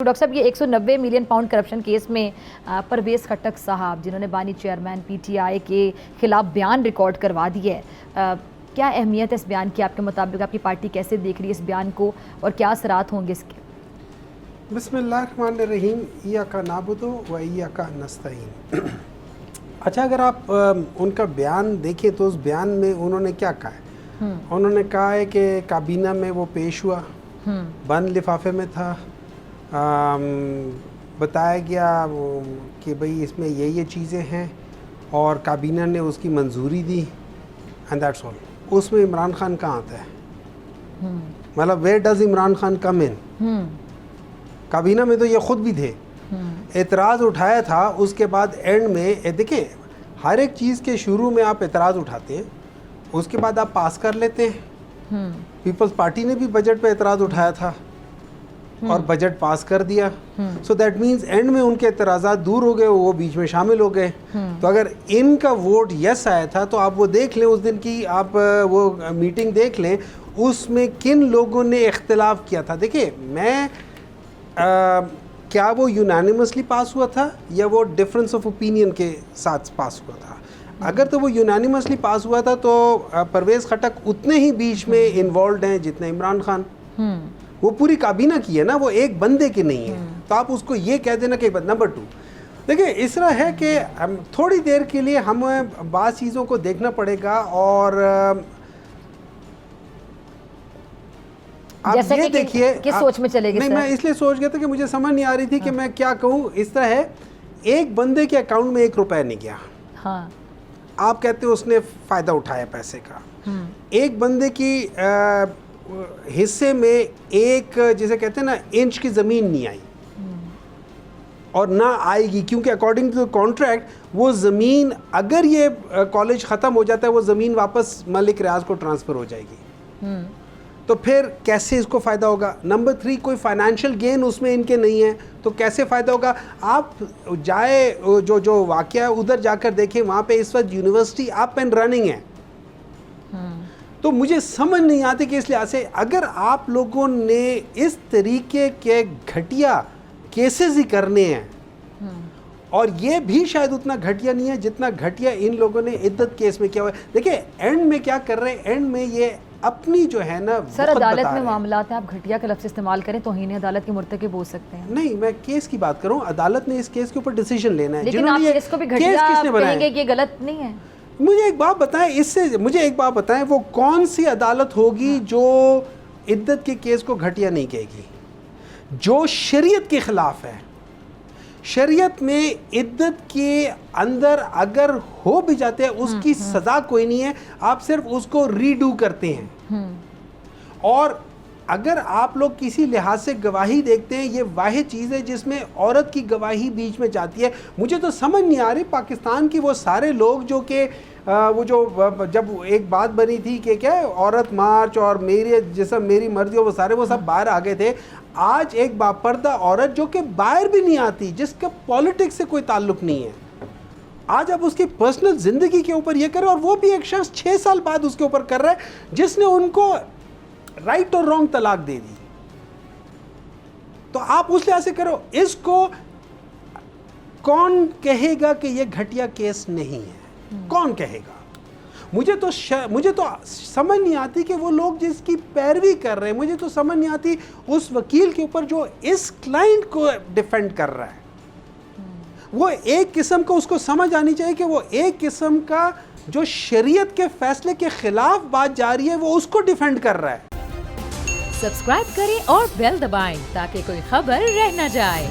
Doctor صاحب یہ 190 million pound corruption case میں پرویز خٹک صاحب جنہوں نے بانی چیئرمین پی ٹی آئی کے خلاف بیان ریکارڈ کروا دی ہے، کیا اہمیت ہے اس بیان کی آپ کے مطابق؟ آپ کی پارٹی کیسے دیکھ رہی ہے اس بیان کو اور کیا اثرات ہوں گے اس کے؟ بسم اللہ الرحمن الرحیم، ایاک نعبد و ایاک نستعین۔ اچھا، اگر آپ ان کا بیان دیکھیں تو اس بیان میں انہوں نے کیا کہا ہے؟ انہوں نے کہا ہے کہ کابینہ میں وہ پیش ہوا، بند لفافے میں تھا، بتایا گیا کہ بھئی اس میں یہ چیزیں ہیں اور کابینہ نے اس کی منظوری دی، اینڈ دیٹس آل۔ اس میں عمران خان کہاں آتا ہے؟ مطلب ویئر ڈز عمران خان کم ان؟ کابینہ میں تو یہ خود بھی تھے، اعتراض اٹھایا تھا، اس کے بعد اینڈ میں دیکھیں ہر ایک چیز کے شروع میں آپ اعتراض اٹھاتے ہیں، اس کے بعد آپ پاس کر لیتے ہیں۔ پیپلز پارٹی نے بھی بجٹ پہ اعتراض اٹھایا تھا اور بجٹ پاس کر دیا، سو دیٹ مینز اینڈ میں ان کے اعتراضات دور ہو گئے، وہ بیچ میں شامل ہو گئے۔ تو اگر ان کا ووٹ یس آیا تھا تو آپ وہ دیکھ لیں، اس دن کی آپ وہ میٹنگ دیکھ لیں، اس میں کن لوگوں نے اختلاف کیا تھا۔ دیکھیں کیا وہ یونانیمسلی پاس ہوا تھا یا وہ ڈفرینس آف اوپینین کے ساتھ پاس ہوا تھا؟ اگر تو وہ یونانیمسلی پاس ہوا تھا تو پرویز خٹک اتنے ہی بیچ میں انوالوڈ ہیں جتنے عمران خان۔ وہ پوری کابینہ کی ہے نا، وہ ایک بندے کی نہیں ہے، تو آپ اس کو یہ کہہ دینا کہ نمبر 2 دیکھیں اس طرح ہے کہ ہم تھوڑی دیر کے لیے ہمیں بعض چیزوں کو دیکھنا پڑے گا، اور آپ یہ دیکھیے کس سوچ میں چلے گی؟ نہیں، میں اس لیے سوچ گیا تھا کہ مجھے سمجھ نہیں آ رہی تھی کہ میں کیا کہوں۔ اس طرح ہے، ایک بندے کے اکاؤنٹ میں 1 روپے نہیں گیا، آپ کہتے ہیں اس نے فائدہ اٹھایا پیسے کا۔ ایک بندے کی حصے میں ایک جسے کہتے ہیں نا انچ کی زمین نہیں آئی اور نہ آئے گی، کیونکہ اکارڈنگ ٹو کانٹریکٹ وہ زمین اگر یہ کالج ختم ہو جاتا ہے وہ زمین واپس ملک ریاض کو ٹرانسفر ہو جائے گی، تو پھر کیسے اس کو فائدہ ہوگا؟ نمبر 3 کوئی فائنینشیل گین اس میں ان کے نہیں ہے، تو کیسے فائدہ ہوگا؟ آپ جائے جو واقعہ ہے ادھر جا کر دیکھیں، وہاں پہ اس وقت یونیورسٹی اپ اینڈ رننگ ہے۔ تو مجھے سمجھ نہیں آتی کہ اس لحاظ سے اگر آپ لوگوں نے اس طریقے کے گھٹیا کیسز ہی کرنے ہیں، اور یہ بھی شاید اتنا گھٹیا نہیں ہے جتنا گھٹیا ان لوگوں نے عدت کیس میں کیا ہوا ہے۔ دیکھیں اینڈ میں کیا کر رہے ہیں، اینڈ میں یہ اپنی جو ہے نا سر عدالت میں معاملات ہیں، آپ گھٹیا کا لفظ استعمال کریں توہین عدالت کے مرتکب ہو سکتے ہیں۔ نہیں، میں کیس کی بات کروں، عدالت نے اس کیس کے اوپر ڈیسیژن لینا ہے، لیکن آپ اس کو بھی گھٹیا کہیں گے کہ یہ غلط نہیں ہے؟ مجھے ایک بات بتائیں، مجھے ایک بات بتائیں، وہ کون سی عدالت ہوگی جو عدت کے کیس کو گھٹیا نہیں کہے گی؟ جو شریعت کے خلاف ہے۔ شریعت میں عدت کے اندر اگر ہو بھی جاتے ہیں اس کی سزا کوئی نہیں ہے، آپ صرف اس کو ریڈو کرتے ہیں۔ اور اگر آپ لوگ کسی لحاظ سے گواہی دیکھتے ہیں، یہ واحد چیز ہے جس میں عورت کی گواہی بیچ میں جاتی ہے۔ مجھے تو سمجھ نہیں آ رہی پاکستان کی وہ سارے لوگ جو کہ وہ جو جب ایک بات بنی تھی کہ کیا عورت مارچ اور میری جسم میری مرضی، وہ سب باہر آ گئے تھے۔ آج ایک باپردہ عورت جو کہ باہر بھی نہیں آتی، جس کا پالیٹکس سے کوئی تعلق نہیں ہے، آج آپ اس کی پرسنل زندگی کے اوپر یہ کر رہے ہیں، اور وہ بھی ایک شخص 6 سال بعد اس کے اوپر کر رہا ہے جس نے ان کو رائٹ اور رانگ طلاق دے دی۔ تو آپ اس لحاظ سے کرو، اس کو کون کہے گا کہ یہ گھٹیا کیس نہیں ہے؟ کون کہے گا؟ مجھے تو سمجھ نہیں آتی کہ وہ لوگ جس کی پیروی کر رہے ہیں، مجھے تو سمجھ نہیں آتی اس وکیل کے اوپر جو اس کلائنٹ کو ڈیفینڈ کر رہا ہے، وہ ایک قسم کو اس کو سمجھ آنی چاہیے کہ وہ ایک قسم کا جو شریعت کے فیصلے کے خلاف بات جاری ہے وہ اس کو ڈیفینڈ کر رہا ہے۔ سبسکرائب کریں اور بیل دبائیں تاکہ کوئی خبر رہ نہ جائے۔